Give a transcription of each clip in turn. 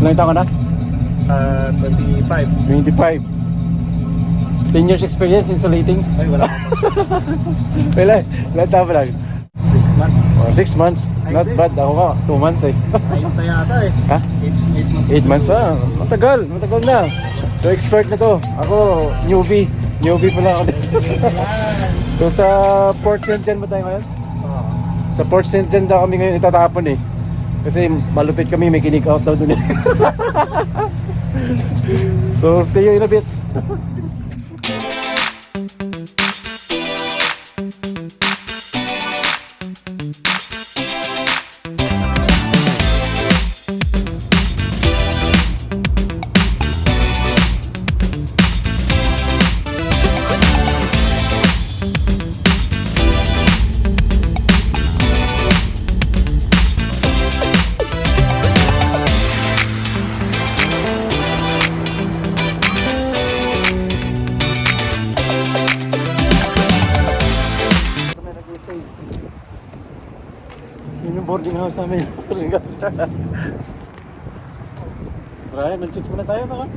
Ilang taon ka na? 25. 25. 10 years experience insulating. Ay, wala ka pa. Ilang taon pa lang? 6 months. Oh, 6 months. Not bad. Ako nga, 2 months eh. Ayun na yata eh. Ha? 8 months. 8 months na. Matagal na. So expert na to. Ako, newbie. Newbie pa lang ako. So sa Port St. John ba tayo ngayon? Sa Port St. John daw kami ngayon itatapon eh. Kasi malupit kami, may kinik out daw dun eh. So see you in a bit. Yun yung boarding house namin. Ryan, mag-chicks muna tayo na.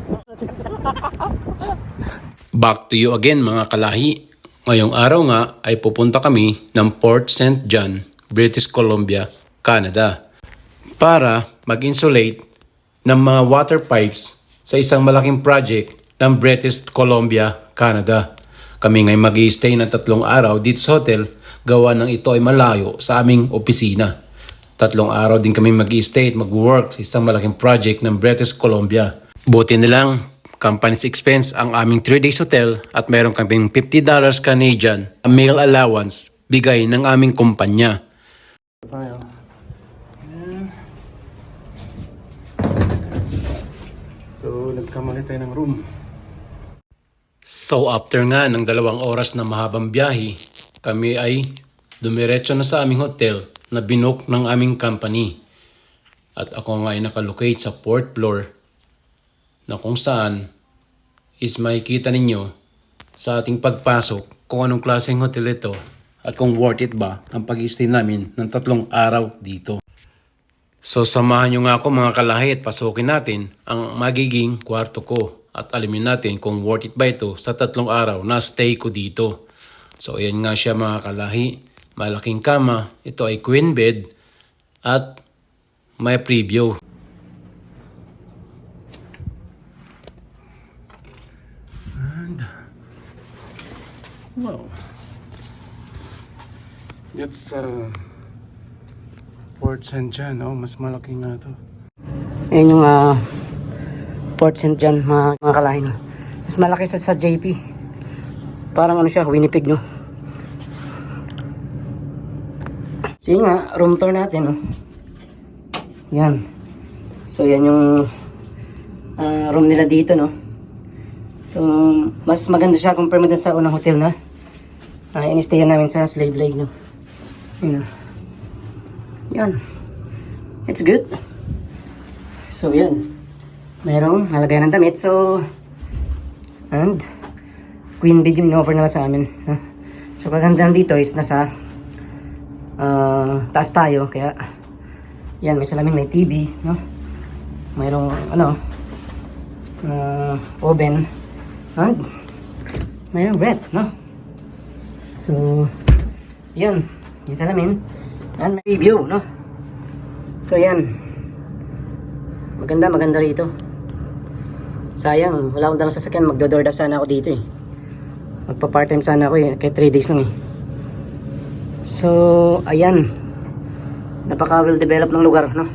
Back to you again mga kalahi. Ngayong araw nga ay pupunta kami ng Port St. John, British Columbia, Canada para mag-insulate ng mga water pipes sa isang malaking project ng British Columbia, Canada. Kami ngay mag-i-stay ng 3 araw dito sa hotel, gawa ng ito ay malayo sa aming opisina. 3 araw din kami mag-i-stay at mag-work sa isang malaking project ng British Columbia. Buti nilang company's expense ang aming 3 days hotel at meron kaming $50 Canadian meal allowance bigay ng aming kumpanya. Tayo. So, nagkamali tayo ng room. So after nga ng 2 oras na mahabang biyahe, kami ay dumiretso na sa aming hotel na binook ng aming company. At ako nga ay nakalocate sa 4th floor na kung saan is makikita ninyo sa ating pagpasok kung anong klaseng hotel ito at kung worth it ba ang pag-stay namin ng 3 araw dito. So samahan nyo nga ako mga kalahi at pasukin natin ang magiging kwarto ko at alamin natin kung worth it ba ito sa 3 araw na stay ko dito. So ayan nga siya mga kalahi, malaking kama, ito ay queen bed at may preview. And, wow. It's Port St. John. Oh, mas malaki nga to. Ayan yung Port St. John mga kalahi, no? Mas malaki sa JP. Parang ano siya, Winnipeg, no? Sige nga, room tour natin, no? Yan. So yan yung room nila dito, no? So mas maganda siya compare mo dun sa unang hotel na in-stayan namin sa Slave Lake, no? Yun, no? Yan. It's good. So yan. Mayroong halagayan ng damit. So and queen bed yung in-offer nila sa amin, no? So kagandahan dito is nasa taas tayo, kaya yan, may salamin, may TV, no? Mayroong ano oven and mayroong ref, no? So yan, yung salamin and may review, no? So yan, maganda rito. Sayang, wala akong dalang sasakyan, magdo-DoorDash sana ako dito eh. Magpa part-time sana ako eh, kaya 3 days lang eh. So ayan, napaka well developed ng lugar, no?